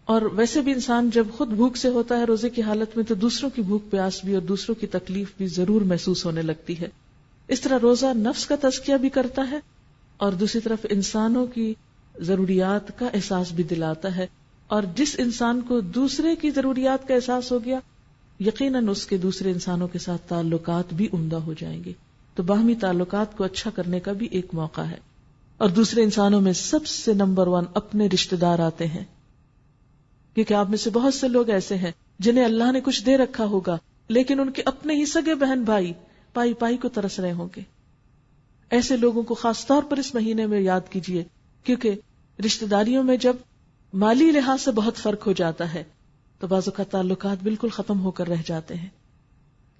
اور ویسے بھی انسان جب خود بھوک سے ہوتا ہے روزے کی حالت میں تو دوسروں کی بھوک پیاس بھی اور دوسروں کی تکلیف بھی ضرور محسوس ہونے لگتی ہے. اس طرح روزہ نفس کا تزکیہ بھی کرتا ہے اور دوسری طرف انسانوں کی ضروریات کا احساس بھی دلاتا ہے. اور جس انسان کو دوسرے کی ضروریات کا احساس ہو گیا یقیناً اس کے دوسرے انسانوں کے ساتھ تعلقات بھی عمدہ ہو جائیں گے. تو باہمی تعلقات کو اچھا کرنے کا بھی ایک موقع ہے. اور دوسرے انسانوں میں سب سے نمبر 1 اپنے رشتہ دار آتے ہیں، کیونکہ آپ میں سے بہت سے لوگ ایسے ہیں جنہیں اللہ نے کچھ دے رکھا ہوگا لیکن ان کے اپنے ہی سگے بہن بھائی پائی پائی کو ترس رہے ہوں گے. ایسے لوگوں کو خاص طور پر اس مہینے میں یاد کیجئے، کیونکہ رشتہ داریوں میں جب مالی لحاظ سے بہت فرق ہو جاتا ہے تو بعض اوقات تعلقات بالکل ختم ہو کر رہ جاتے ہیں،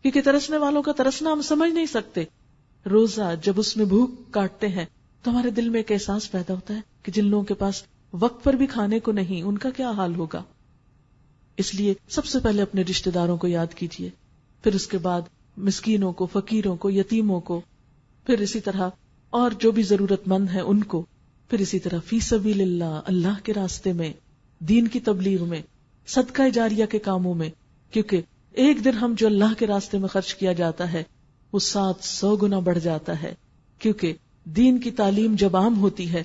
کیونکہ ترسنے والوں کا ترسنا ہم سمجھ نہیں سکتے. روزہ جب اس میں بھوک کاٹتے ہیں تو ہمارے دل میں ایک احساس پیدا ہوتا ہے کہ جن لوگوں کے پاس وقت پر بھی کھانے کو نہیں ان کا کیا حال ہوگا. اس لیے سب سے پہلے اپنے رشتہ داروں کو یاد کیجئے، پھر اس کے بعد مسکینوں کو، فقیروں کو، یتیموں کو، پھر اسی طرح اور جو بھی ضرورت مند ہیں ان کو، پھر اسی طرح فی سبیل اللہ، اللہ کے راستے میں، دین کی تبلیغ میں، صدقہ جاریہ کے کاموں میں، کیونکہ ایک درہم جو اللہ کے راستے میں خرچ کیا جاتا ہے وہ 700 گنا بڑھ جاتا ہے. کیونکہ دین کی تعلیم جب عام ہوتی ہے،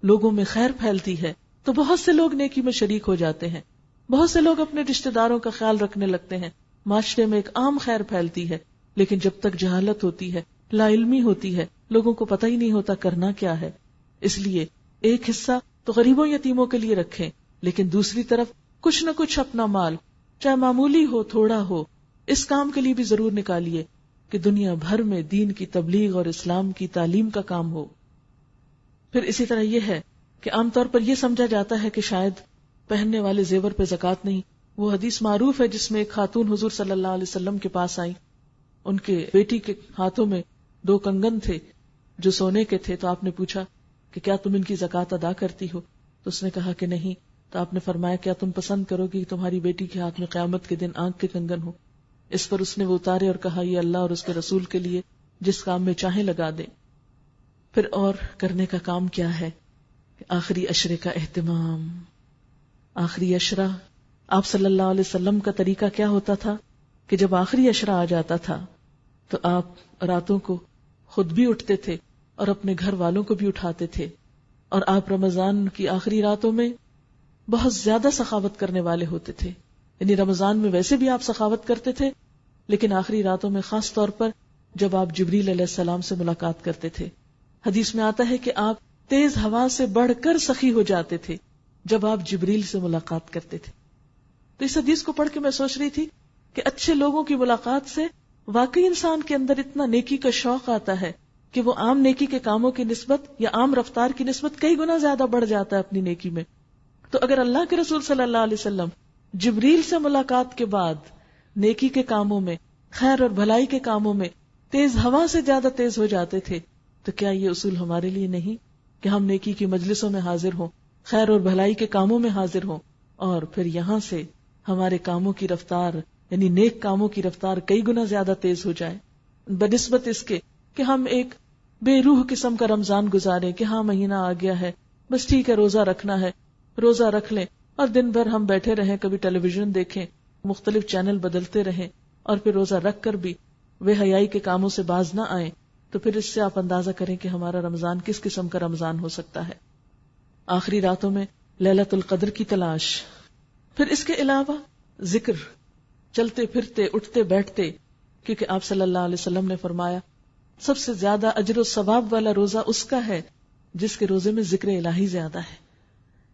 لوگوں میں خیر پھیلتی ہے تو بہت سے لوگ نیکی میں شریک ہو جاتے ہیں، بہت سے لوگ اپنے رشتہ داروں کا خیال رکھنے لگتے ہیں، معاشرے میں ایک عام خیر پھیلتی ہے. لیکن جب تک جہالت ہوتی ہے، لا علمی ہوتی ہے، لوگوں کو پتہ ہی نہیں ہوتا کرنا کیا ہے. اس لیے ایک حصہ تو غریبوں یتیموں کے لیے رکھیں، لیکن دوسری طرف کچھ نہ کچھ اپنا مال، چاہے معمولی ہو تھوڑا ہو، اس کام کے لیے بھی ضرور نکالیے کہ دنیا بھر میں دین کی تبلیغ اور اسلام کی تعلیم کا کام ہو. پھر اسی طرح یہ ہے کہ عام طور پر یہ سمجھا جاتا ہے کہ شاید پہننے والے زیور پہ زکوٰۃ نہیں. وہ حدیث معروف ہے جس میں ایک خاتون حضور صلی اللہ علیہ وسلم کے پاس آئی، ان کے بیٹی کے ہاتھوں میں 2 کنگن تھے جو سونے کے تھے. تو آپ نے پوچھا کہ کیا تم ان کی زکوٰۃ ادا کرتی ہو؟ تو اس نے کہا کہ نہیں. تو آپ نے فرمایا کیا تم پسند کرو گی کہ تمہاری بیٹی کے ہاتھ میں قیامت کے دن آنکھ کے کنگن ہو؟ اس پر اس نے وہ اتارے اور کہا یہ اللہ اور اس کے رسول کے لیے، جس کام میں چاہیں لگا دیں. پھر اور کرنے کا کام کیا ہے؟ آخری عشرے کا اہتمام. آخری عشرہ آپ صلی اللہ علیہ وسلم کا طریقہ کیا ہوتا تھا کہ جب آخری عشرہ آ جاتا تھا تو آپ راتوں کو خود بھی اٹھتے تھے اور اپنے گھر والوں کو بھی اٹھاتے تھے. اور آپ رمضان کی آخری راتوں میں بہت زیادہ سخاوت کرنے والے ہوتے تھے. یعنی رمضان میں ویسے بھی آپ سخاوت کرتے تھے، لیکن آخری راتوں میں خاص طور پر جب آپ جبریل علیہ السلام سے ملاقات کرتے تھے. حدیث میں آتا ہے کہ آپ تیز ہوا سے بڑھ کر سخی ہو جاتے تھے جب آپ جبریل سے ملاقات کرتے تھے. تو اس حدیث کو پڑھ کے میں سوچ رہی تھی کہ اچھے لوگوں کی ملاقات سے واقعی انسان کے اندر اتنا نیکی کا شوق آتا ہے کہ وہ عام نیکی کے کاموں کی نسبت یا عام رفتار کی نسبت کئی گنا زیادہ بڑھ جاتا ہے اپنی نیکی میں. تو اگر اللہ کے رسول صلی اللہ علیہ وسلم جبریل سے ملاقات کے بعد نیکی کے کاموں میں، خیر اور بھلائی کے کاموں میں تیز ہوا سے زیادہ تیز ہو جاتے تھے، تو کیا یہ اصول ہمارے لیے نہیں کہ ہم نیکی کی مجلسوں میں حاضر ہوں، خیر اور بھلائی کے کاموں میں حاضر ہوں، اور پھر یہاں سے ہمارے کاموں کی رفتار یعنی نیک کاموں کی رفتار کئی گنا زیادہ تیز ہو جائے، بنسبت اس کے کہ ہم ایک بے روح قسم کا رمضان گزارے کہ ہاں مہینہ آ گیا ہے، بس ٹھیک ہے روزہ رکھنا ہے، روزہ رکھ لیں اور دن بھر ہم بیٹھے رہیں، کبھی ٹیلی ویژن دیکھیں، مختلف چینل بدلتے رہیں، اور پھر روزہ رکھ کر بھی بے حیائی کے کاموں سے باز نہ آئیں. تو پھر اس سے آپ اندازہ کریں کہ ہمارا رمضان کس قسم کا رمضان ہو سکتا ہے. آخری راتوں میں لیلۃ القدر کی تلاش. پھر اس کے علاوہ ذکر، چلتے پھرتے اٹھتے بیٹھتے، کیونکہ آپ صلی اللہ علیہ وسلم نے فرمایا سب سے زیادہ اجر و ثواب والا روزہ اس کا ہے جس کے روزے میں ذکر الہی زیادہ ہے.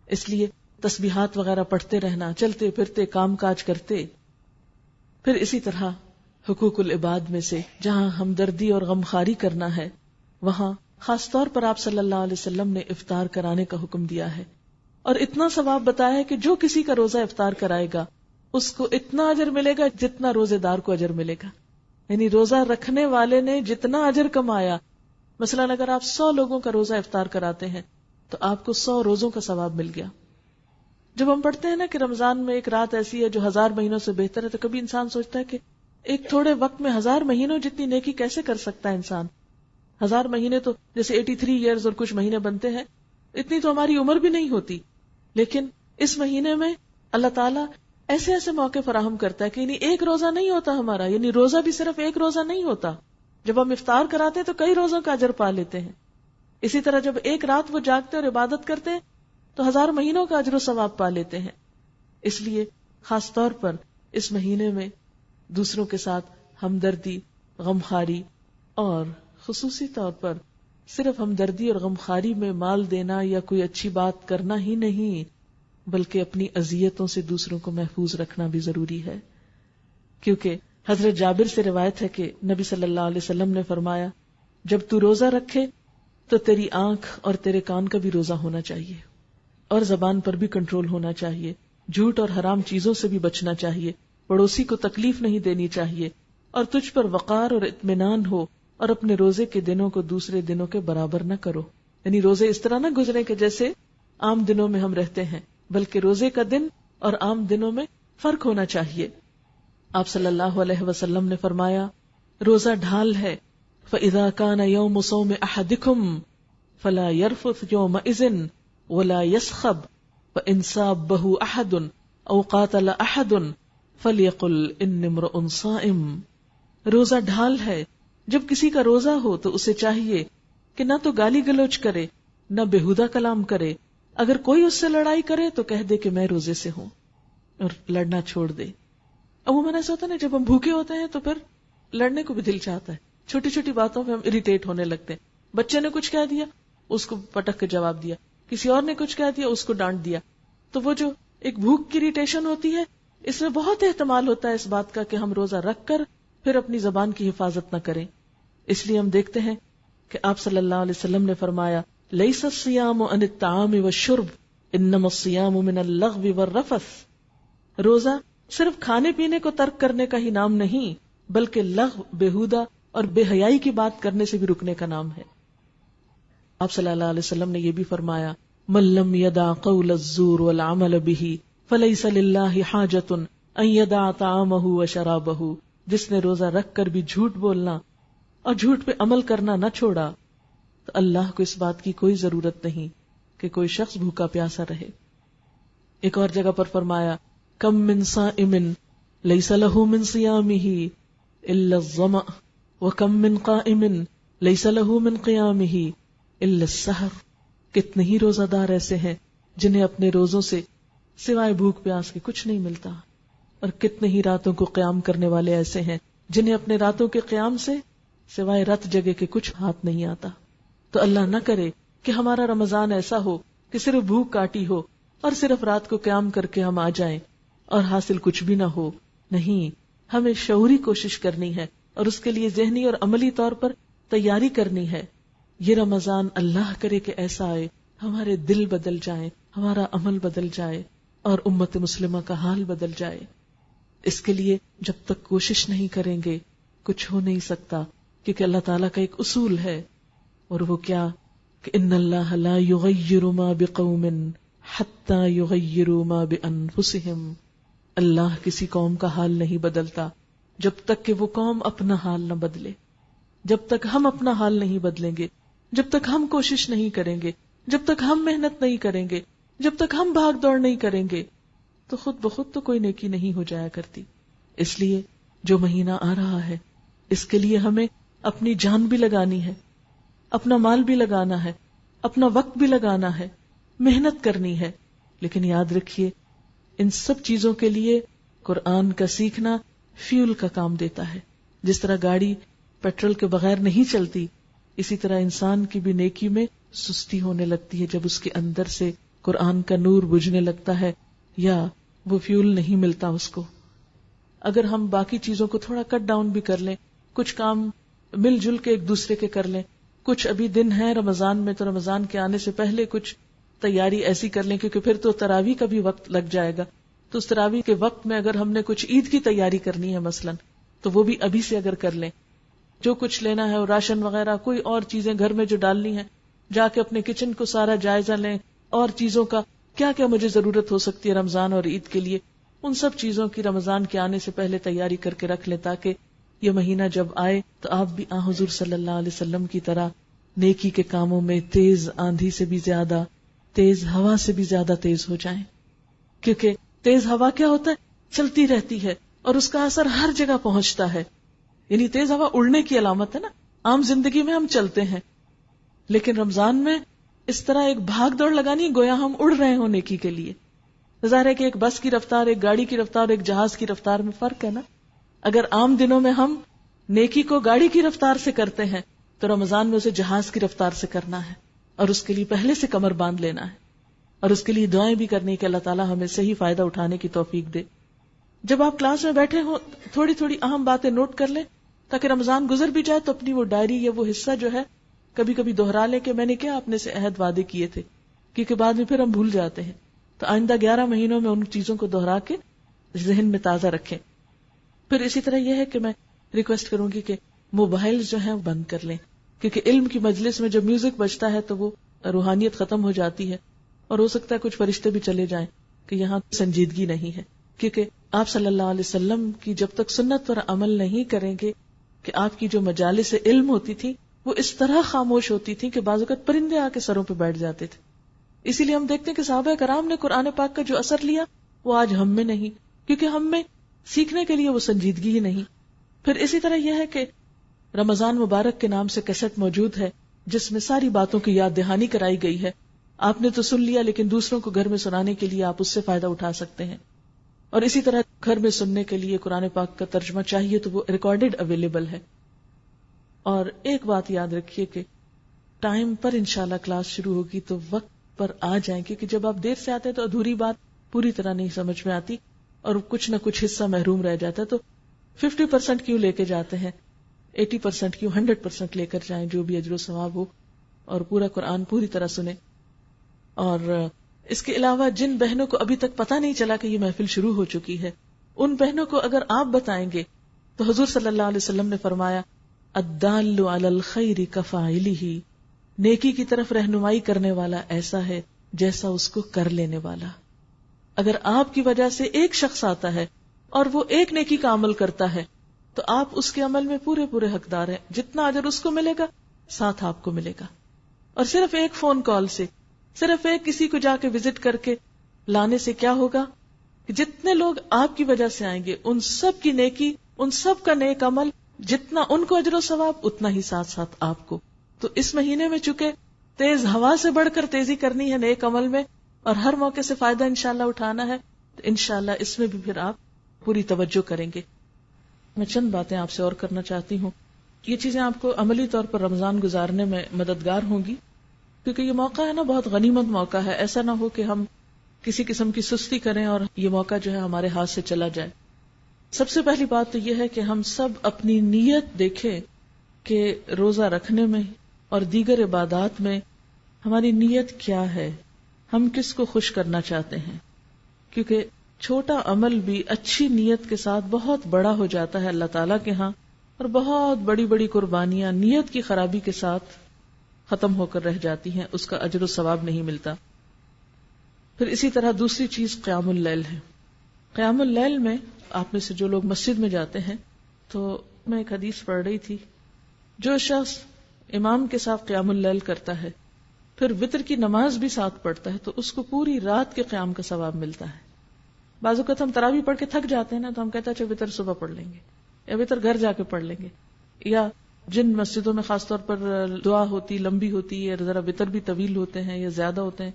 اس لیے تسبیحات وغیرہ پڑھتے رہنا، چلتے پھرتے کام کاج کرتے. پھر اسی طرح حقوق العباد میں سے جہاں ہمدردی اور غمخواری کرنا ہے، وہاں خاص طور پر آپ صلی اللہ علیہ وسلم نے افطار کرانے کا حکم دیا ہے، اور اتنا ثواب بتایا ہے کہ جو کسی کا روزہ افطار کرائے گا اس کو اتنا اجر ملے گا جتنا روزے دار کو اجر ملے گا. یعنی روزہ رکھنے والے نے جتنا اجر کمایا، مثلا اگر آپ 100 لوگوں کا روزہ افطار کراتے ہیں تو آپ کو 100 روزوں کا ثواب مل گیا. جب ہم پڑھتے ہیں نا کہ رمضان میں ایک رات ایسی ہے جو 1000 مہینوں سے بہتر ہے، تو کبھی انسان سوچتا ہے کہ ایک تھوڑے وقت میں 1000 مہینوں جتنی نیکی کیسے کر سکتا ہے انسان. 1000 مہینے تو جیسے 83 ایئرز اور کچھ مہینے بنتے ہیں، اتنی تو ہماری عمر بھی نہیں ہوتی. لیکن اس مہینے میں اللہ تعالیٰ ایسے ایسے موقع فراہم کرتا ہے کہ یعنی ایک روزہ نہیں ہوتا ہمارا، یعنی روزہ بھی صرف ایک روزہ نہیں ہوتا. جب ہم افطار کراتے ہیں تو کئی روزوں کا اجر پا لیتے ہیں. اسی طرح جب ایک رات وہ جاگتے اور عبادت کرتے ہیں تو 1000 مہینوں کا اجر و ثواب پا لیتے ہیں. اس لیے خاص طور پر اس مہینے میں دوسروں کے ساتھ ہمدردی، غمخواری، اور خصوصی طور پر صرف ہمدردی اور غمخواری میں مال دینا یا کوئی اچھی بات کرنا ہی نہیں، بلکہ اپنی اذیتوں سے دوسروں کو محفوظ رکھنا بھی ضروری ہے. کیونکہ حضرت جابر سے روایت ہے کہ نبی صلی اللہ علیہ وسلم نے فرمایا، جب تو روزہ رکھے تو تیری آنکھ اور تیرے کان کا بھی روزہ ہونا چاہیے، اور زبان پر بھی کنٹرول ہونا چاہیے، جھوٹ اور حرام چیزوں سے بھی بچنا چاہیے، پڑوسی کو تکلیف نہیں دینی چاہیے، اور تجھ پر وقار اور اطمینان ہو، اور اپنے روزے کے دنوں کو دوسرے دنوں کے برابر نہ کرو. یعنی روزے اس طرح نہ گزرے کہ جیسے عام دنوں میں ہم رہتے ہیں، بلکہ روزے کا دن اور عام دنوں میں فرق ہونا چاہیے. آپ صلی اللہ علیہ وسلم نے فرمایا، روزہ ڈھال ہے، فَإِذَا كَانَ يَوْمُ صَوْمِ أَحَدِكُمْ فَلَا يَرْفُثْ يَوْمَئِذٍ وَلَا يَسْخَبْ فَإِنْ صَابَّهُ أَحَدٌ أَوْ قَاتَلَ أَحَدٌ فَلْيَقُلْ إِنِّي امْرُؤٌ صَائِمٌ. روزہ ڈھال ہے، جب کسی کا روزہ ہو تو اسے چاہیے کہ نہ تو گالی گلوچ کرے، نہ بےہودہ کلام کرے. اگر کوئی اس سے لڑائی کرے تو کہہ دے کہ میں روزے سے ہوں، اور لڑنا چھوڑ دے. عموماً ایسا ہوتا ہے نا، جب ہم بھوکے ہوتے ہیں تو پھر لڑنے کو بھی دل چاہتا ہے، چھوٹی چھوٹی باتوں پہ ہم اریٹیٹ ہونے لگتے ہیں. بچے نے کچھ کہہ دیا، اس کو پٹک کے جواب دیا، کسی اور نے کچھ کہہ دیا، اس کو ڈانٹ دیا. تو وہ جو ایک بھوک کی اریٹیشن ہوتی ہے، اس میں بہت احتمال ہوتا ہے اس بات کا کہ ہم روزہ رکھ کر پھر اپنی زبان کی حفاظت نہ کریں. اس لیے ہم دیکھتے ہیں کہ آپ صلی اللہ علیہ وسلم نے فرمایا، لیس الصیام عن الطعام والشرب انما الصیام من اللغو والرفث. روزہ صرف کھانے پینے کو ترک کرنے کا ہی نام نہیں، بلکہ لغو، بےہودہ اور بے حیائی کی بات کرنے سے بھی رکنے کا نام ہے. آپ صلی اللہ علیہ وسلم نے یہ بھی فرمایا، من لم يدع قول الزور والعمل به فليس لله حاجة ان يدع طعامه وشرابه. جس نے روزہ رکھ کر بھی جھوٹ بولنا اور جھوٹ پہ عمل کرنا نہ چھوڑا تو اللہ کو اس بات کی کوئی ضرورت نہیں کہ کوئی شخص بھوکا پیاسا رہے. ایک اور جگہ پر فرمایا، کم من صائم لیس له من صیامه الا الظمأ وکم من قائم لیس له من قیامه الا السحر. کتنے ہی روزہ دار ایسے ہیں جنہیں اپنے روزوں سے سوائے بھوک پیاس کے کچھ نہیں ملتا، اور کتنے ہی راتوں کو قیام کرنے والے ایسے ہیں جنہیں اپنے راتوں کے قیام سے سوائے رت جگہ کے کچھ ہاتھ نہیں آتا. تو اللہ نہ کرے کہ ہمارا رمضان ایسا ہو کہ صرف بھوک کاٹی ہو اور صرف رات کو قیام کر کے ہم آ جائیں اور حاصل کچھ بھی نہ ہو. نہیں، ہمیں شعوری کوشش کرنی ہے اور اس کے لیے ذہنی اور عملی طور پر تیاری کرنی ہے. یہ رمضان اللہ کرے کہ ایسا آئے، ہمارے دل بدل جائیں، ہمارا عمل بدل جائے اور امت مسلمہ کا حال بدل جائے. اس کے لیے جب تک کوشش نہیں کریں گے کچھ ہو نہیں سکتا، کیونکہ اللہ تعالیٰ کا ایک اصول ہے، اور وہ کیا کہ ان اللہ لا یغیر ما بقوم حتی یغیروا ما بانفسہم. اللہ کسی قوم کا حال نہیں بدلتا جب تک کہ وہ قوم اپنا حال نہ بدلے. جب تک ہم اپنا حال نہیں بدلیں گے، جب تک ہم کوشش نہیں کریں گے، جب تک ہم محنت نہیں کریں گے، جب تک ہم بھاگ دوڑ نہیں کریں گے، تو خود بخود تو کوئی نیکی نہیں ہو جایا کرتی. اس لیے جو مہینہ آ رہا ہے اس کے لیے ہمیں اپنی جان بھی لگانی ہے، اپنا مال بھی لگانا ہے، اپنا وقت بھی لگانا ہے، محنت کرنی ہے. لیکن یاد رکھیے، ان سب چیزوں کے لیے قرآن کا سیکھنا فیول کا کام دیتا ہے. جس طرح گاڑی پیٹرول کے بغیر نہیں چلتی، اسی طرح انسان کی بھی نیکی میں سستی ہونے لگتی ہے جب اس کے اندر سے قرآن کا نور بجھنے لگتا ہے یا وہ فیول نہیں ملتا اس کو. اگر ہم باقی چیزوں کو تھوڑا کٹ ڈاؤن بھی کر لیں، کچھ کام مل جل کے ایک دوسرے کے کر لیں، کچھ ابھی دن ہے رمضان میں تو رمضان کے آنے سے پہلے کچھ تیاری ایسی کر لیں، کیونکہ پھر تو تراویح کا بھی وقت لگ جائے گا. تو اس تراویح کے وقت میں اگر ہم نے کچھ عید کی تیاری کرنی ہے مثلاً، تو وہ بھی ابھی سے اگر کر لیں. جو کچھ لینا ہے، راشن وغیرہ، کوئی اور چیزیں گھر میں جو ڈالنی ہے، جا کے اپنے کچن کو سارا جائزہ لیں، اور چیزوں کا کیا کیا مجھے ضرورت ہو سکتی ہے رمضان اور عید کے لیے، ان سب چیزوں کی رمضان کے آنے سے پہلے تیاری کر کے رکھ لیں، تاکہ یہ مہینہ جب آئے تو آپ بھی حضور صلی اللہ علیہ وسلم کی طرح نیکی کے کاموں میں تیز آندھی سے بھی زیادہ، تیز ہوا سے بھی زیادہ تیز ہو جائیں. کیونکہ تیز ہوا کیا ہوتا ہے؟ چلتی رہتی ہے اور اس کا اثر ہر جگہ پہنچتا ہے. یعنی تیز ہوا اڑنے کی علامت ہے نا. عام زندگی میں ہم چلتے ہیں، لیکن رمضان میں اس طرح ایک بھاگ دوڑ لگانی گویا ہم اڑ رہے ہوں نیکی کے لیے. ظاہر ہے کہ ایک بس کی رفتار، ایک گاڑی کی رفتار اور ایک جہاز کی رفتار میں فرق ہے نا. اگر عام دنوں میں ہم نیکی کو گاڑی کی رفتار سے کرتے ہیں تو رمضان میں اسے جہاز کی رفتار سے کرنا ہے، اور اس کے لیے پہلے سے کمر باندھ لینا ہے، اور اس کے لیے دعائیں بھی کرنی کہ اللہ تعالیٰ ہمیں صحیح فائدہ اٹھانے کی توفیق دے. جب آپ کلاس میں بیٹھے ہوں تھوڑی تھوڑی اہم باتیں نوٹ کر لیں تاکہ رمضان گزر بھی جائے تو اپنی وہ ڈائری یا وہ حصہ جو ہے کبھی کبھی دوہرا لیں کہ میں نے کیا اپنے سے عہد وعدے کیے تھے، کیونکہ بعد میں پھر ہم بھول جاتے ہیں. تو آئندہ 11 مہینوں میں ان چیزوں کو دوہرا کے ذہن میں تازہ رکھیں. پھر اسی طرح یہ ہے کہ میں ریکویسٹ کروں گی کہ موبائل جو ہیں بند کر لیں، کیونکہ علم کی مجلس میں جب میوزک بجتا ہے تو وہ روحانیت ختم ہو جاتی ہے، اور ہو سکتا ہے کچھ فرشتے بھی چلے جائیں کہ یہاں سنجیدگی نہیں ہے. کیونکہ آپ صلی اللہ علیہ وسلم کی جب تک سنت پر عمل نہیں کریں گے کہ آپ کی جو مجالس علم ہوتی تھی وہ اس طرح خاموش ہوتی تھی کہ بعض اوقات پرندے آ کے سروں پہ بیٹھ جاتے تھے. اسی لیے ہم دیکھتے ہیں کہ صحابہ کرام نے قرآن پاک کا جو اثر لیا وہ آج ہم میں نہیں، کیونکہ ہم میں سیکھنے کے لیے وہ سنجیدگی ہی نہیں. پھر اسی طرح یہ ہے کہ رمضان مبارک کے نام سے کیسٹ موجود ہے جس میں ساری باتوں کی یاد دہانی کرائی گئی ہے. آپ نے تو سن لیا لیکن دوسروں کو گھر میں سنانے کے لیے آپ اس سے فائدہ اٹھا سکتے ہیں. اور اسی طرح گھر میں سننے کے لیے قرآن پاک کا ترجمہ چاہیے تو وہ ریکارڈڈ اویلیبل ہے. اور ایک بات یاد رکھیے کہ ٹائم پر انشاءاللہ کلاس شروع ہوگی تو وقت پر آ جائیں، کیونکہ جب آپ دیر سے آتے ہیں تو ادھوری بات پوری طرح نہیں سمجھ میں آتی اور کچھ نہ کچھ حصہ محروم رہ جاتا ہے. تو 50% کیوں لے کے جاتے ہیں، 80% کیوں 100% لے کر جائیں، جو بھی اجر و ثواب ہو، اور پورا قرآن پوری طرح سنیں. اور اس کے علاوہ جن بہنوں کو ابھی تک پتہ نہیں چلا کہ یہ محفل شروع ہو چکی ہے، ان بہنوں کو اگر آپ بتائیں گے تو حضور صلی اللہ علیہ وسلم نے فرمایا الدال علی الخیر کفاعلہ، نیکی کی طرف رہنمائی کرنے والا ایسا ہے جیسا اس کو کر لینے والا. اگر آپ کی وجہ سے ایک شخص آتا ہے اور وہ ایک نیکی کا عمل کرتا ہے تو آپ اس کے عمل میں پورے حقدار ہیں. جتنا اجر اس کو ملے گا ساتھ آپ کو ملے گا. اور صرف ایک فون کال سے، صرف ایک کسی کو جا کے وزٹ کر کے لانے سے کیا ہوگا کہ جتنے لوگ آپ کی وجہ سے آئیں گے ان سب کی نیکی، ان سب کا نیک عمل، جتنا ان کو اجر و ثواب اتنا ہی ساتھ ساتھ آپ کو. تو اس مہینے میں چونکہ تیز ہوا سے بڑھ کر تیزی کرنی ہے نیک عمل میں اور ہر موقع سے فائدہ انشاءاللہ اٹھانا ہے، تو انشاءاللہ اس میں بھی پھر آپ پوری توجہ کریں گے. میں چند باتیں آپ سے اور کرنا چاہتی ہوں. یہ چیزیں آپ کو عملی طور پر رمضان گزارنے میں مددگار ہوں گی، کیونکہ یہ موقع ہے نا، بہت غنیمت موقع ہے. ایسا نہ ہو کہ ہم کسی قسم کی سستی کریں اور یہ موقع جو ہے ہمارے ہاتھ سے چلا جائے. سب سے پہلی بات تو یہ ہے کہ ہم سب اپنی نیت دیکھیں کہ روزہ رکھنے میں اور دیگر عبادات میں ہماری نیت کیا ہے، ہم کس کو خوش کرنا چاہتے ہیں. کیونکہ چھوٹا عمل بھی اچھی نیت کے ساتھ بہت بڑا ہو جاتا ہے اللہ تعالیٰ کے ہاں، اور بہت بڑی بڑی قربانیاں نیت کی خرابی کے ساتھ ختم ہو کر رہ جاتی ہیں، اس کا اجر و ثواب نہیں ملتا. پھر اسی طرح دوسری چیز قیام اللیل ہے. قیام اللیل میں آپ میں سے جو لوگ مسجد میں جاتے ہیں، تو میں ایک حدیث پڑھ رہی تھی، جو شخص امام کے ساتھ قیام اللیل کرتا ہے پھر وتر کی نماز بھی ساتھ پڑھتا ہے تو اس کو پوری رات کے قیام کا ثواب ملتا ہے. بعض اوقات ہم تراویح پڑھ کے تھک جاتے ہیں نا، تو ہم کہتے ہیں اچھا وتر صبح پڑھ لیں گے یا وتر گھر جا کے پڑھ لیں گے. یا جن مسجدوں میں خاص طور پر دعا ہوتی لمبی ہوتی ہے، ذرا وتر بھی طویل ہوتے ہیں یا زیادہ ہوتے ہیں،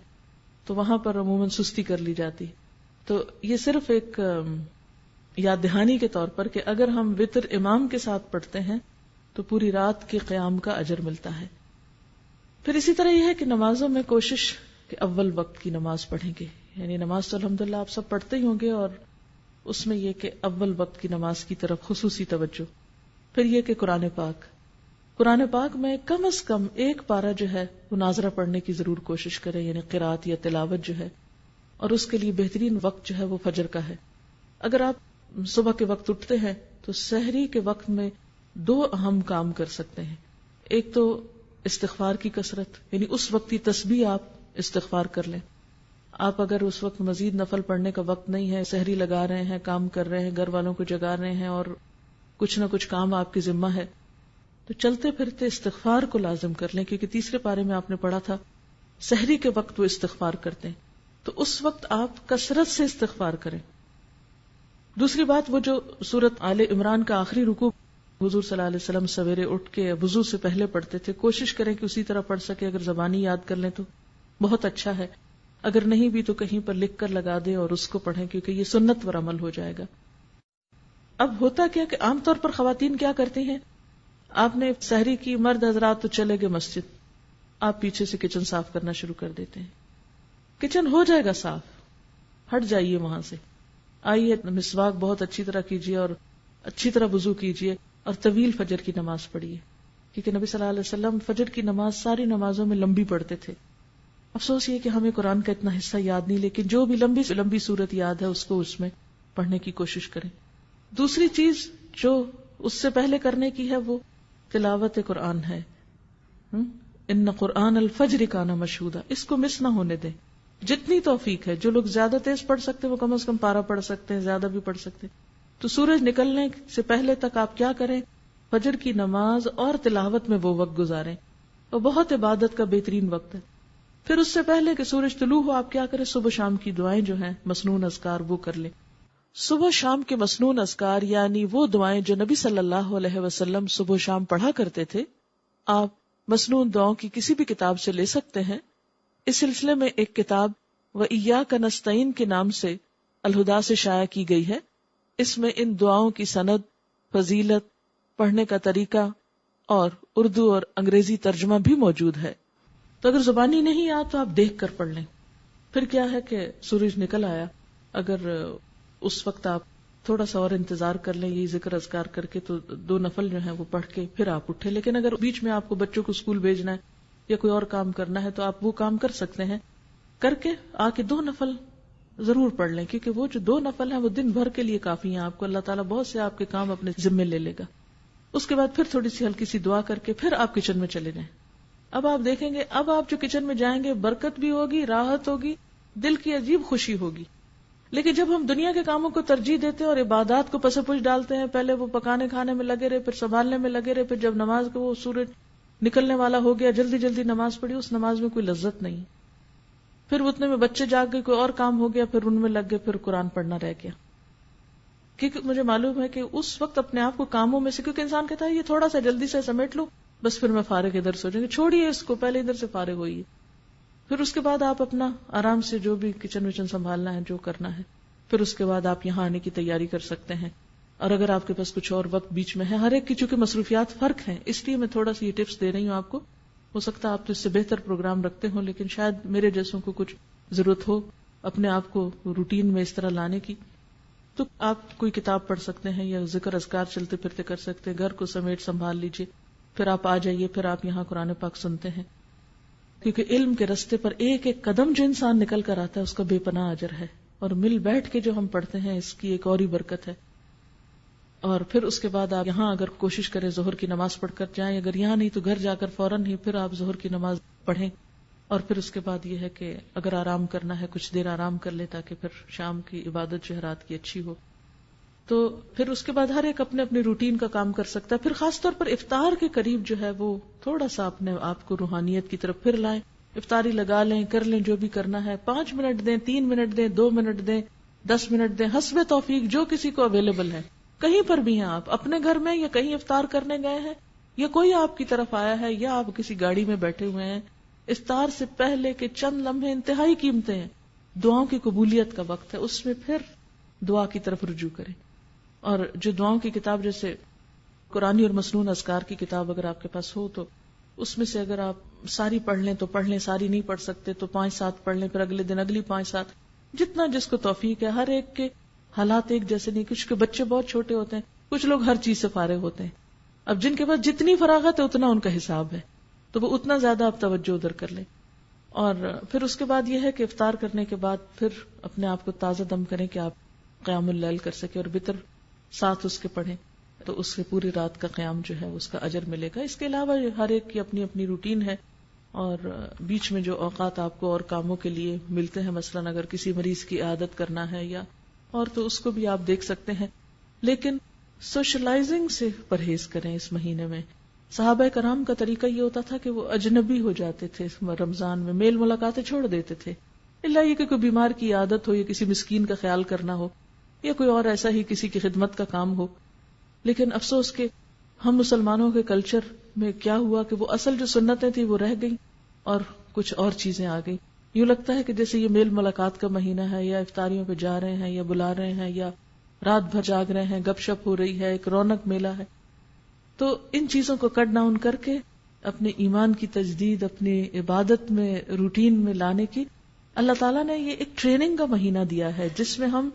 تو وہاں پر عموماً سستی کر لی جاتی. تو یہ صرف ایک یاد دہانی کے طور پر کہ اگر ہم وتر امام کے ساتھ پڑھتے ہیں تو پوری رات کے قیام کا اجر ملتا ہے. پھر اسی طرح یہ ہے کہ نمازوں میں کوشش کہ اول وقت کی نماز پڑھیں گے. یعنی نماز تو الحمدللہ آپ سب پڑھتے ہی ہوں گے، اور اس میں یہ کہ اول وقت کی نماز کی طرف خصوصی توجہ. پھر یہ کہ قرآن پاک میں کم از کم ایک پارہ جو ہے وہ ناظرہ پڑھنے کی ضرور کوشش کریں، یعنی قرات یا تلاوت جو ہے. اور اس کے لیے بہترین وقت جو ہے وہ فجر کا ہے. اگر آپ صبح کے وقت اٹھتے ہیں تو سحری کے وقت میں 2 اہم کام کر سکتے ہیں. ایک تو استغفار کی کثرت، یعنی اس وقت کی تسبیح آپ استغفار کر لیں. آپ اگر اس وقت مزید نفل پڑھنے کا وقت نہیں ہے، سحری لگا رہے ہیں، کام کر رہے ہیں، گھر والوں کو جگا رہے ہیں اور کچھ نہ کچھ کام آپ کی ذمہ ہے، تو چلتے پھرتے استغفار کو لازم کر لیں. کیونکہ تیسرے پارے میں آپ نے پڑھا تھا سحری کے وقت وہ استغفار کرتے ہیں. تو اس وقت آپ کثرت سے استغفار کریں. دوسری بات، وہ جو سورت آل عمران کا آخری رکوع حضور صلی اللہ علیہ وسلم سویرے اٹھ کے وضو سے پہلے پڑھتے تھے، کوشش کریں کہ اسی طرح پڑھ سکے. اگر زبانی یاد کر لیں تو بہت اچھا ہے، اگر نہیں بھی تو کہیں پر لکھ کر لگا دیں اور اس کو پڑھیں، کیونکہ یہ سنت پر عمل ہو جائے گا. اب ہوتا کیا کہ عام طور پر خواتین کیا کرتی ہیں، آپ نے سحری کی، مرد حضرات تو چلے گئے مسجد، آپ پیچھے سے کچن صاف کرنا شروع کر دیتے ہیں. کچن ہو جائے گا صاف، ہٹ جائیے وہاں سے، آئیے مسواک بہت اچھی طرح کیجیے اور اچھی طرح وضو کیجیے اور طویل فجر کی نماز پڑھیے، کیونکہ نبی صلی اللہ علیہ وسلم فجر کی نماز ساری نمازوں میں لمبی پڑھتے تھے. افسوس یہ کہ ہمیں قرآن کا اتنا حصہ یاد نہیں، لیکن جو بھی لمبی سے لمبی صورت یاد ہے اس کو اس میں پڑھنے کی کوشش کریں. دوسری چیز جو اس سے پہلے کرنے کی ہے وہ تلاوت قرآن ہے. ان قرآن الفجر کان مشہودا، اس کو مس نہ ہونے دیں. جتنی توفیق ہے، جو لوگ زیادہ تیز پڑھ سکتے ہیں وہ کم از کم پارہ پڑھ سکتے ہیں، زیادہ بھی پڑھ سکتے ہیں. تو سورج نکلنے سے پہلے تک آپ کیا کریں، فجر کی نماز اور تلاوت میں وہ وقت گزاریں، وہ بہت عبادت کا بہترین وقت ہے. پھر اس سے پہلے کہ سورج طلوع ہو آپ کیا کریں، صبح شام کی دعائیں جو ہیں مسنون اذکار وہ کر لیں. صبح شام کے مسنون اذکار یعنی وہ دعائیں جو نبی صلی اللہ علیہ وسلم صبح شام پڑھا کرتے تھے، آپ مسنون دعاؤں کی کسی بھی کتاب سے لے سکتے ہیں. اس سلسلے میں ایک کتاب وَإِيَّاكَ نَسْتَعِينُ کے نام سے الہدا سے شائع کی گئی ہے. اس میں ان دعاؤں کی سند، فضیلت، پڑھنے کا طریقہ اور اردو اور انگریزی ترجمہ بھی موجود ہے. تو اگر زبانی نہیں آ تو آپ دیکھ کر پڑھ لیں. پھر کیا ہے کہ سورج نکل آیا، اگر اس وقت آپ تھوڑا سا اور انتظار کر لیں یہ ذکر اذکار کر کے تو 2 نفل جو ہیں وہ پڑھ کے پھر آپ اٹھے. لیکن اگر بیچ میں آپ کو بچوں کو اسکول بھیجنا ہے یا کوئی اور کام کرنا ہے تو آپ وہ کام کر سکتے ہیں، کر کے آ کے 2 نفل ضرور پڑھ لیں، کیونکہ وہ جو 2 نفل ہیں وہ دن بھر کے لیے کافی ہیں. آپ کو اللہ تعالیٰ بہت سے آپ کے کام اپنے ذمے لے لے گا. اس کے بعد پھر تھوڑی سی ہلکی سی دعا کر کے پھر آپ کچن میں چلے جائیں. اب آپ دیکھیں گے، اب آپ جو کچن میں جائیں گے برکت بھی ہوگی، راحت ہوگی، دل کی عجیب خوشی ہوگی. لیکن جب ہم دنیا کے کاموں کو ترجیح دیتے ہیں اور عبادات کو پس پش ڈالتے ہیں، پہلے وہ پکانے کھانے میں لگے رہے، پھر سنبھالنے میں لگے رہے، پھر جب نماز کو وہ سورج نکلنے والا ہو گیا جلدی جلدی نماز پڑھی، اس نماز میں کوئی لذت نہیں. پھر اتنے میں بچے جاگ گئے، کوئی اور کام ہو گیا، پھر ان میں لگ گئے، پھر قرآن پڑھنا رہ گیا. کیونکہ مجھے معلوم ہے کہ اس وقت اپنے آپ کو کاموں میں سے، کیونکہ انسان کہتا ہے یہ تھوڑا سا جلدی سے سمیٹ لو بس پھر میں فارغ ادھر سو جائیں گے، چھوڑیے اس کو، پہلے ادھر سے فارغ ہوئیے. پھر اس کے بعد آپ اپنا آرام سے جو بھی کچن وچن سنبھالنا ہے جو کرنا ہے، پھر اس کے بعد آپ یہاں آنے کی تیاری کر سکتے ہیں. اور اگر آپ کے پاس کچھ اور وقت بیچ میں ہے، ہر ایک کی چونکہ مصروفیات فرق ہیں، اس لیے میں تھوڑا سا یہ ٹپس دے رہی ہوں آپ کو. ہو سکتا ہے آپ تو اس سے بہتر پروگرام رکھتے ہوں، لیکن شاید میرے جیسوں کو کچھ ضرورت ہو اپنے آپ کو روٹین میں اس طرح لانے کی، تو آپ کوئی کتاب پڑھ سکتے ہیں یا ذکر اذکار چلتے پھرتے کر سکتے ہیں. گھر کو سمیٹ سنبھال لیجئے، پھر آپ آ جائیے، پھر آپ یہاں قرآن پاک سنتے ہیں. کیونکہ علم کے رستے پر ایک ایک قدم جو انسان نکل کر آتا ہے اس کا بے پناہ اجر ہے، اور مل بیٹھ کے جو ہم پڑھتے ہیں اس کی ایک اور ہی برکت ہے. اور پھر اس کے بعد آپ یہاں اگر کوشش کریں ظہر کی نماز پڑھ کر جائیں، اگر یہاں نہیں تو گھر جا کر فوراً ہی پھر آپ ظہر کی نماز پڑھیں. اور پھر اس کے بعد یہ ہے کہ اگر آرام کرنا ہے کچھ دیر آرام کر لے تاکہ پھر شام کی عبادت جو ہے رات کی اچھی ہو. تو پھر اس کے بعد ہر ایک اپنے اپنے روٹین کا کام کر سکتا ہے. پھر خاص طور پر افطار کے قریب جو ہے وہ تھوڑا سا اپنے آپ کو روحانیت کی طرف پھر لائیں، افطاری لگا لیں، کر لیں جو بھی کرنا ہے. 5 منٹ دیں، 3 منٹ دیں، 2 منٹ دیں، 10 منٹ دیں، حسب توفیق جو کسی کو اویلیبل ہے. کہیں پر بھی ہیں آپ، اپنے گھر میں یا کہیں افطار کرنے گئے ہیں یا کوئی آپ کی طرف آیا ہے یا آپ کسی گاڑی میں بیٹھے ہوئے ہیں، افطار سے پہلے کے چند لمحے انتہائی قیمتی ہیں. دعاؤں کی قبولیت کا وقت ہے، اس میں پھر دعا کی طرف رجوع کریں. اور جو دعاؤں کی کتاب جیسے قرآنی اور مسنون اذکار کی کتاب اگر آپ کے پاس ہو تو اس میں سے اگر آپ ساری پڑھ لیں تو پڑھ لیں، ساری نہیں پڑھ سکتے تو 5-7 پڑھ لیں، پھر اگلے دن اگلی 5-7، جتنا جس کو توفیق ہے. ہر ایک کے حالات ایک جیسے نہیں، کچھ کے بچے بہت چھوٹے ہوتے ہیں، کچھ لوگ ہر چیز سے فارغ ہوتے ہیں. اب جن کے پاس جتنی فراغت ہے اتنا ان کا حساب ہے، تو وہ اتنا زیادہ آپ توجہ ادھر کر لیں. اور پھر اس کے بعد یہ ہے کہ افطار کرنے کے بعد پھر اپنے آپ کو تازہ دم کریں کہ آپ قیام اللیل کر سکیں اور وتر ساتھ اس کے پڑھیں، تو اس سے پوری رات کا قیام جو ہے اس کا اجر ملے گا. اس کے علاوہ ہر ایک کی اپنی اپنی روٹین ہے، اور بیچ میں جو اوقات آپ کو اور کاموں کے لیے ملتے ہیں، مثلا اگر کسی مریض کی عیادت کرنا ہے یا اور تو اس کو بھی آپ دیکھ سکتے ہیں. لیکن سوشلائزنگ سے پرہیز کریں اس مہینے میں. صحابہ کرام کا طریقہ یہ ہوتا تھا کہ وہ اجنبی ہو جاتے تھے رمضان میں، میل ملاقاتیں چھوڑ دیتے تھے. الا یہ کہ کوئی بیمار کی عادت ہو یا کسی مسکین کا خیال کرنا ہو یا کوئی اور ایسا ہی کسی کی خدمت کا کام ہو. لیکن افسوس کہ ہم مسلمانوں کے کلچر میں کیا ہوا کہ وہ اصل جو سنتیں تھیں وہ رہ گئیں اور کچھ اور چیزیں آ گئیں. یوں لگتا ہے کہ جیسے یہ میل ملاقات کا مہینہ ہے، یا افطاریوں پہ جا رہے ہیں یا بلا رہے ہیں یا رات بھر جاگ رہے ہیں، گپ شپ ہو رہی ہے، ایک رونق میلہ ہے. تو ان چیزوں کو کٹ ڈاؤن کر کے اپنے ایمان کی تجدید، اپنی عبادت میں روٹین میں لانے کی اللہ تعالیٰ نے یہ ایک ٹریننگ کا مہینہ دیا ہے جس میں ہم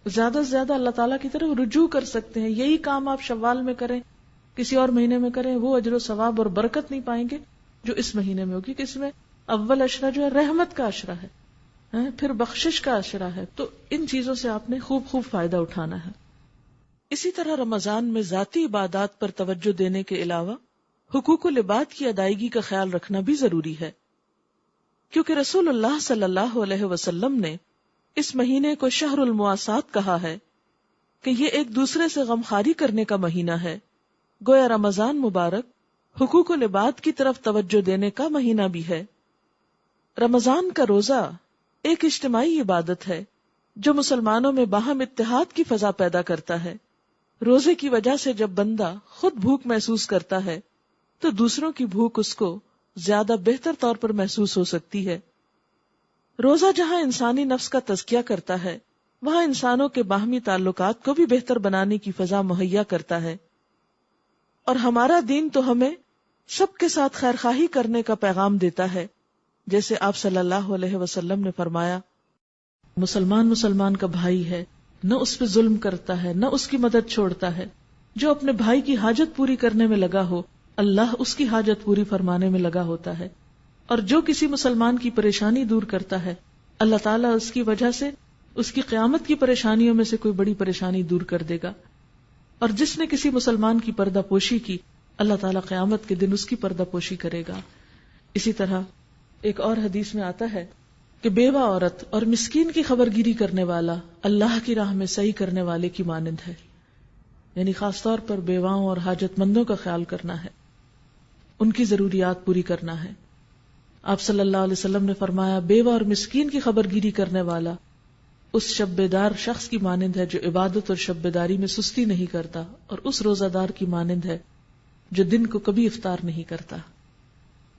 زیادہ سے زیادہ اللہ تعالیٰ کی طرف رجوع کر سکتے ہیں. یہی کام آپ شوال میں کریں، کسی اور مہینے میں کریں، وہ اجر و ثواب اور برکت نہیں پائیں گے جو اس مہینے میں ہوگی. کہ اس میں اول اشرہ جو ہے رحمت کا اشرہ ہے، پھر بخشش کا اشرہ ہے. تو ان چیزوں سے آپ نے خوب فائدہ اٹھانا ہے. اسی طرح رمضان میں ذاتی عبادات پر توجہ دینے کے علاوہ حقوق العباد کی ادائیگی کا خیال رکھنا بھی ضروری ہے، کیونکہ رسول اللہ صلی اللہ علیہ وسلم نے اس مہینے کو شہر المواسات کہا ہے کہ یہ ایک دوسرے سے غمخواری کرنے کا مہینہ ہے. گویا رمضان مبارک حقوق العباد کی طرف توجہ دینے کا مہینہ بھی ہے. رمضان کا روزہ ایک اجتماعی عبادت ہے جو مسلمانوں میں باہم اتحاد کی فضا پیدا کرتا ہے. روزے کی وجہ سے جب بندہ خود بھوک محسوس کرتا ہے تو دوسروں کی بھوک اس کو زیادہ بہتر طور پر محسوس ہو سکتی ہے. روزہ جہاں انسانی نفس کا تزکیہ کرتا ہے وہاں انسانوں کے باہمی تعلقات کو بھی بہتر بنانے کی فضا مہیا کرتا ہے. اور ہمارا دین تو ہمیں سب کے ساتھ خیرخواہی کرنے کا پیغام دیتا ہے، جیسے آپ صلی اللہ علیہ وسلم نے فرمایا، مسلمان کا بھائی ہے، نہ اس پہ ظلم کرتا ہے نہ اس کی مدد چھوڑتا ہے. جو اپنے بھائی کی حاجت پوری کرنے میں لگا ہو اللہ اس کی حاجت پوری فرمانے میں لگا ہوتا ہے. اور جو کسی مسلمان کی پریشانی دور کرتا ہے اللہ تعالیٰ اس کی وجہ سے اس کی قیامت کی پریشانیوں میں سے کوئی بڑی پریشانی دور کر دے گا. اور جس نے کسی مسلمان کی پردہ پوشی کی اللہ تعالیٰ قیامت کے دن اس کی پردہ پوشی کرے گا. اسی طرح ایک اور حدیث میں آتا ہے کہ بیوہ عورت اور مسکین کی خبرگیری کرنے والا اللہ کی راہ میں سعی کرنے والے کی مانند ہے. یعنی خاص طور پر بیواؤں اور حاجت مندوں کا خیال کرنا ہے، ان کی ضروریات پوری کرنا ہے. آپ صلی اللہ علیہ وسلم نے فرمایا، بیوہ اور مسکین کی خبرگیری کرنے والا اس شب بیدار شخص کی مانند ہے جو عبادت اور شب بیداری میں سستی نہیں کرتا، اور اس روزہ دار کی مانند ہے جو دن کو کبھی افطار نہیں کرتا.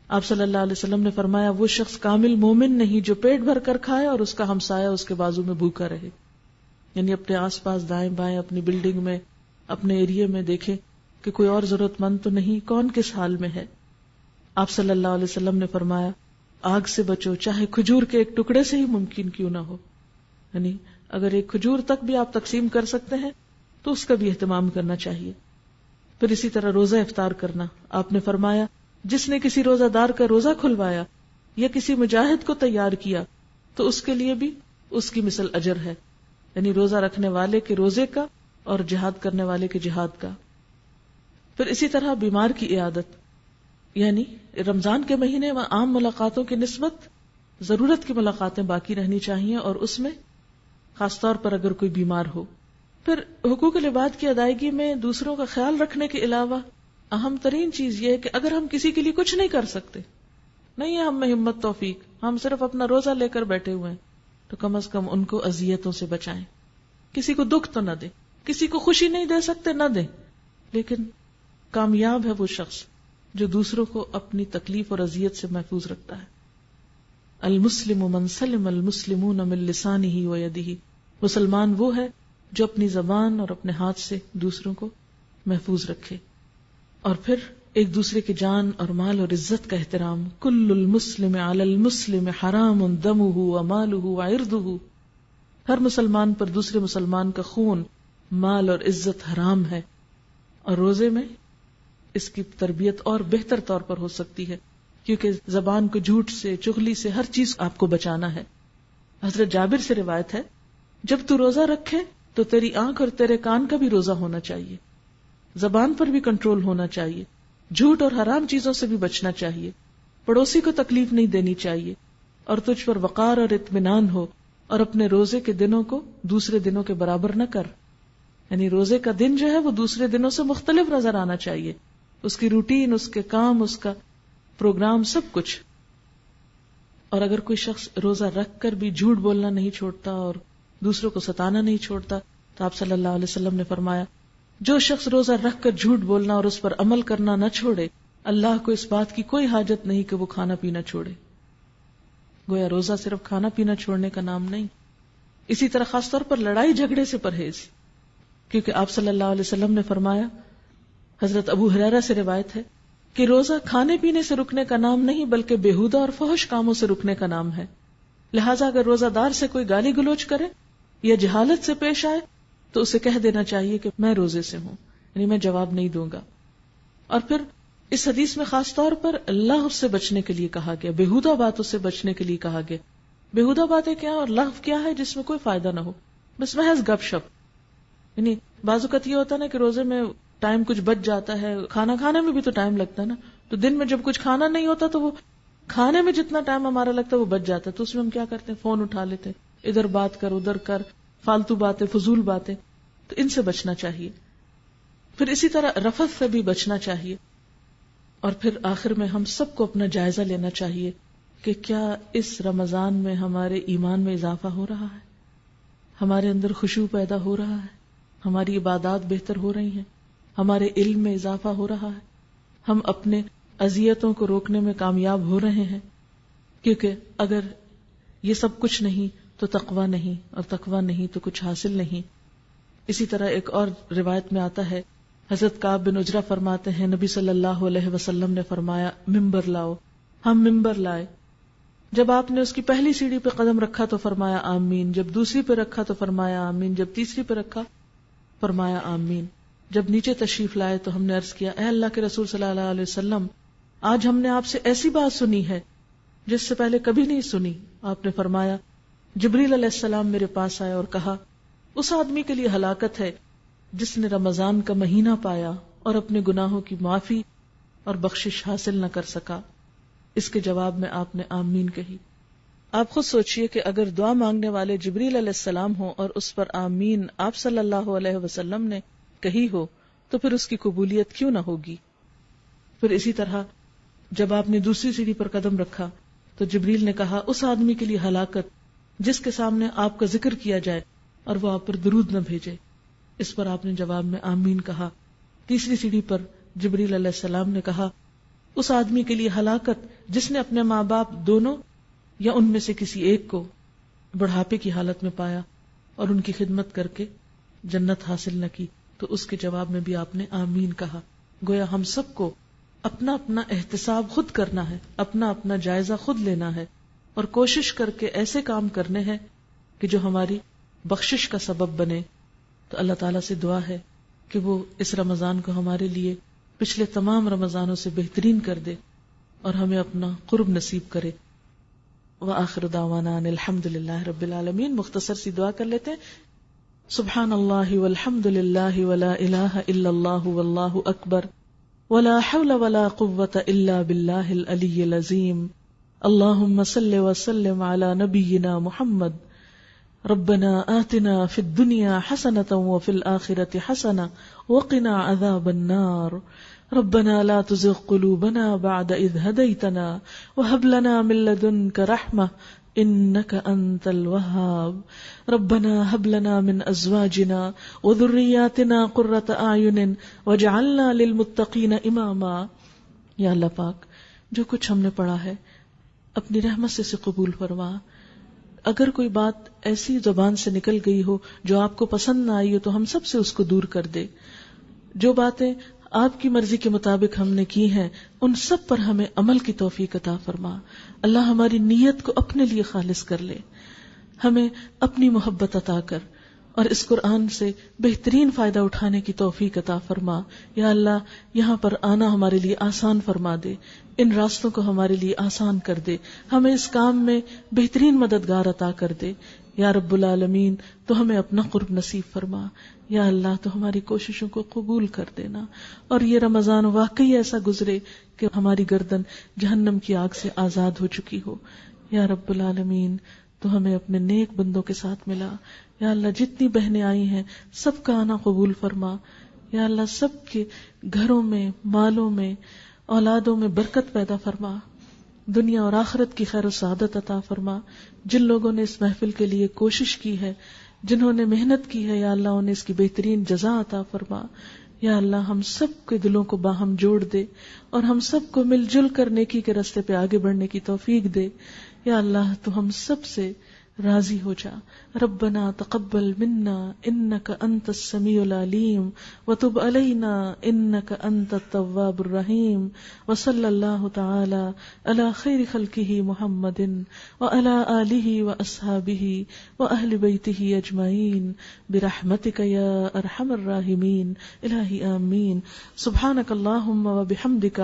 آپ صلی اللہ علیہ وسلم نے فرمایا، وہ شخص کامل مومن نہیں جو پیٹ بھر کر کھائے اور اس کا ہمسایہ اس کے بازو میں بھوکا رہے. یعنی اپنے آس پاس دائیں بائیں، اپنی بلڈنگ میں، اپنے ایریے میں دیکھیں کہ کوئی اور ضرورت مند تو نہیں، کون کس حال میں ہے. آپ صلی اللہ علیہ وسلم نے فرمایا، آگ سے بچو چاہے کھجور کے ایک ٹکڑے سے ہی ممکن کیوں نہ ہو. یعنی اگر ایک کھجور تک بھی آپ تقسیم کر سکتے ہیں تو اس کا بھی اہتمام کرنا چاہیے. پھر اسی طرح روزہ افطار کرنا. آپ نے فرمایا، جس نے کسی روزہ دار کا روزہ کھلوایا یا کسی مجاہد کو تیار کیا تو اس کے لیے بھی اس کی مثل اجر ہے. یعنی روزہ رکھنے والے کے روزے کا اور جہاد کرنے والے کے جہاد کا. پھر اسی طرح بیمار کی عیادت. یعنی رمضان کے مہینے میں عام ملاقاتوں کی نسبت ضرورت کی ملاقاتیں باقی رہنی چاہیے، اور اس میں خاص طور پر اگر کوئی بیمار ہو. پھر حقوق العباد کی ادائیگی میں دوسروں کا خیال رکھنے کے علاوہ اہم ترین چیز یہ ہے کہ اگر ہم کسی کے لیے کچھ نہیں کر سکتے، نہیں ہے ہم میں ہمت توفیق، ہم صرف اپنا روزہ لے کر بیٹھے ہوئے ہیں، تو کم از کم ان کو اذیتوں سے بچائیں. کسی کو دکھ تو نہ دیں، کسی کو خوشی نہیں دے سکتے نہ دیں، لیکن کامیاب ہے وہ شخص جو دوسروں کو اپنی تکلیف اور اذیت سے محفوظ رکھتا ہے. المسلم من سلم المسلمون من لسانہ و یدہ. مسلمان وہ ہے جو اپنی زبان اور اپنے ہاتھ سے دوسروں کو محفوظ رکھے. اور پھر ایک دوسرے کے جان اور مال اور عزت کا احترام. کل المسلم علی المسلم حرام دمہ ومالہ وعرضہ. ہر مسلمان پر دوسرے مسلمان کا خون، مال اور عزت حرام ہے. اور روزے میں اس کی تربیت اور بہتر طور پر ہو سکتی ہے، کیونکہ زبان کو جھوٹ سے، چغلی سے، ہر چیز آپ کو بچانا ہے. حضرت جابر سے روایت ہے، جب تو روزہ رکھے تو تیری آنکھ اور تیرے کان کا بھی روزہ ہونا چاہیے، زبان پر بھی کنٹرول ہونا چاہیے، جھوٹ اور حرام چیزوں سے بھی بچنا چاہیے، پڑوسی کو تکلیف نہیں دینی چاہیے، اور تجھ پر وقار اور اطمینان ہو، اور اپنے روزے کے دنوں کو دوسرے دنوں کے برابر نہ کر. یعنی روزے کا دن جو ہے وہ دوسرے دنوں سے مختلف نظر آنا چاہیے، اس کی روٹین، اس کے کام، اس کا پروگرام، سب کچھ. اور اگر کوئی شخص روزہ رکھ کر بھی جھوٹ بولنا نہیں چھوڑتا اور دوسروں کو ستانا نہیں چھوڑتا تو آپ صلی اللہ علیہ وسلم نے فرمایا جو شخص روزہ رکھ کر جھوٹ بولنا اور اس پر عمل کرنا نہ چھوڑے اللہ کو اس بات کی کوئی حاجت نہیں کہ وہ کھانا پینا چھوڑے. گویا روزہ صرف کھانا پینا چھوڑنے کا نام نہیں. اسی طرح خاص طور پر لڑائی جھگڑے سے پرہیز، کیونکہ آپ صلی اللہ علیہ وسلم نے فرمایا، حضرت ابو ہریرہ سے روایت ہے کہ روزہ کھانے پینے سے رکنے کا نام نہیں بلکہ بےہودہ اور فحش کاموں سے رکنے کا نام ہے. لہٰذا اگر روزہ دار سے کوئی گالی گلوچ کرے یا جہالت سے پیش آئے تو اسے کہہ دینا چاہیے کہ میں روزے سے ہوں، یعنی میں جواب نہیں دوں گا. اور پھر اس حدیث میں خاص طور پر لغو سے بچنے کے لیے کہا گیا، بےہودہ باتوں سے بچنے کے لیے کہا گیا. بےہودہ باتیں کیا اور لغو کیا ہے؟ جس میں کوئی فائدہ نہ ہو، بس محض گپ شپ. یعنی بعض اوقات یہ ہوتا ہے نا کہ روزے میں ٹائم کچھ بچ جاتا ہے، کھانا کھانے میں بھی تو ٹائم لگتا ہے نا، تو دن میں جب کچھ کھانا نہیں ہوتا تو وہ کھانے میں جتنا ٹائم ہمارا لگتا ہے وہ بچ جاتا ہے، تو اس میں ہم کیا کرتے ہیں، فون اٹھا لیتے ہیں، ادھر بات کر ادھر کر، فالتو باتیں، فضول باتیں. تو ان سے بچنا چاہیے. پھر اسی طرح رفث سے بھی بچنا چاہیے. اور پھر آخر میں ہم سب کو اپنا جائزہ لینا چاہیے کہ کیا اس رمضان میں ہمارے ایمان میں اضافہ ہو رہا ہے، ہمارے اندر خشوع پیدا ہو رہا ہے، ہماری عبادات بہتر ہو رہی ہیں، ہمارے علم میں اضافہ ہو رہا ہے، ہم اپنے اذیتوں کو روکنے میں کامیاب ہو رہے ہیں. کیونکہ اگر یہ سب کچھ نہیں تو تقویٰ نہیں، اور تقویٰ نہیں تو کچھ حاصل نہیں. اسی طرح ایک اور روایت میں آتا ہے، حضرت کعب بن عجرہ فرماتے ہیں نبی صلی اللہ علیہ وسلم نے فرمایا ممبر لاؤ. ہم ممبر لائے. جب آپ نے اس کی پہلی سیڑھی پہ قدم رکھا تو فرمایا آمین، جب دوسری پہ رکھا تو فرمایا آمین، جب تیسری پہ رکھا فرمایا آمین. جب نیچے تشریف لائے تو ہم نے عرض کیا اے اللہ کے رسول صلی اللہ علیہ وسلم، آج ہم نے آپ سے ایسی بات سنی ہے جس سے پہلے کبھی نہیں سنی. آپ نے فرمایا جبریل علیہ السلام میرے پاس آئے اور کہا اس آدمی کے لیے ہلاکت ہے جس نے رمضان کا مہینہ پایا اور اپنے گناہوں کی معافی اور بخشش حاصل نہ کر سکا. اس کے جواب میں آپ نے آمین کہی. آپ خود سوچئے کہ اگر دعا مانگنے والے جبریل علیہ السلام ہوں اور اس پر آمین آپ صلی اللہ علیہ وسلم نے کہی ہو تو پھر اس کی قبولیت کیوں نہ ہوگی. پھر اسی طرح جب آپ نے دوسری سیڑھی پر قدم رکھا تو جبریل نے کہا اس آدمی کے لیے ہلاکت جس کے سامنے آپ کا ذکر کیا جائے اور وہ آپ پر درود نہ بھیجے. اس پر آپ نے جواب میں آمین کہا. تیسری سیڑھی پر جبریل علیہ السلام نے کہا اس آدمی کے لیے ہلاکت جس نے اپنے ماں باپ دونوں یا ان میں سے کسی ایک کو بڑھاپے کی حالت میں پایا اور ان کی خدمت کر کے جنت حاصل نہ کی. تو اس کے جواب میں بھی آپ نے آمین کہا. گویا ہم سب کو اپنا اپنا احتساب خود کرنا ہے، اپنا اپنا جائزہ خود لینا ہے اور کوشش کر کے ایسے کام کرنے ہیں کہ جو ہماری بخشش کا سبب بنے. تو اللہ تعالیٰ سے دعا ہے کہ وہ اس رمضان کو ہمارے لیے پچھلے تمام رمضانوں سے بہترین کر دے اور ہمیں اپنا قرب نصیب کرے. وآخر دعوانا ان الحمد للہ رب العالمین. مختصر سی دعا کر لیتے ہیں. سبحان اللہ والحمد للہ ولا الہ الا اللہ واللہ اکبر ولا حول ولا قوة الا باللہ العلی العظیم. اللہم صل وسلم علی نبینا محمد. ربنا آتنا فی الدنیا حسنة وفی الآخرة حسنة وقنا عذاب النار. ربنا لا تزغ قلوبنا بعد إذ هديتنا وهب لنا من لدنك رحمة إنك أنت الوهاب. ربنا هب لنا من أزواجنا وذرياتنا قرة أعين واجعلنا للمتقين إماما. یا اللہ پاک جو کچھ ہم نے پڑھا ہے اپنی رحمت سے اسے قبول فرما. اگر کوئی بات ایسی زبان سے نکل گئی ہو جو آپ کو پسند نہ آئی ہو تو ہم سب سے اس کو دور کر دے. جو باتیں آپ کی مرضی کے مطابق ہم نے کی ہیں ان سب پر ہمیں عمل کی توفیق عطا فرما. اللہ ہماری نیت کو اپنے لیے خالص کر لے، ہمیں اپنی محبت عطا کر اور اس قرآن سے بہترین فائدہ اٹھانے کی توفیق عطا فرما. یا اللہ یہاں پر آنا ہمارے لیے آسان فرما دے، ان راستوں کو ہمارے لیے آسان کر دے، ہمیں اس کام میں بہترین مددگار عطا کر دے. یا رب العالمین تو ہمیں اپنا قرب نصیب فرما. یا اللہ تو ہماری کوششوں کو قبول کر دینا اور یہ رمضان واقعی ایسا گزرے کہ ہماری گردن جہنم کی آگ سے آزاد ہو چکی ہو. یا رب العالمین تو ہمیں اپنے نیک بندوں کے ساتھ ملا. یا اللہ جتنی بہنیں آئی ہیں سب کا آنا قبول فرما. یا اللہ سب کے گھروں میں، مالوں میں، اولادوں میں برکت پیدا فرما. دنیا اور آخرت کی خیر و سعادت عطا فرما. جن لوگوں نے اس محفل کے لیے کوشش کی ہے، جنہوں نے محنت کی ہے، یا اللہ انہیں اس کی بہترین جزا عطا فرما. یا اللہ ہم سب کے دلوں کو باہم جوڑ دے اور ہم سب کو مل جل کر نیکی کے راستے پہ آگے بڑھنے کی توفیق دے. یا اللہ تو ہم سب سے راضی ہو جا. ربنا تقبل منا انک انت السمیع العلیم وتب علینا انک انت التواب الرحیم. وصلی اللہ تعالی علی خیر خلقہ محمد وعلی آلہ واصحابہ واہل بیتہ اجمعین برحمتک یا ارحم الراحمین. الہی آمین. سبحانک اللہم وبحمدک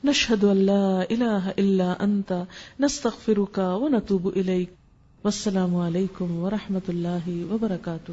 نشہد ان لا الہ الا انت نستغفرک ونتوب الیک. والسلام علیکم ورحمۃ اللہ وبرکاتہ.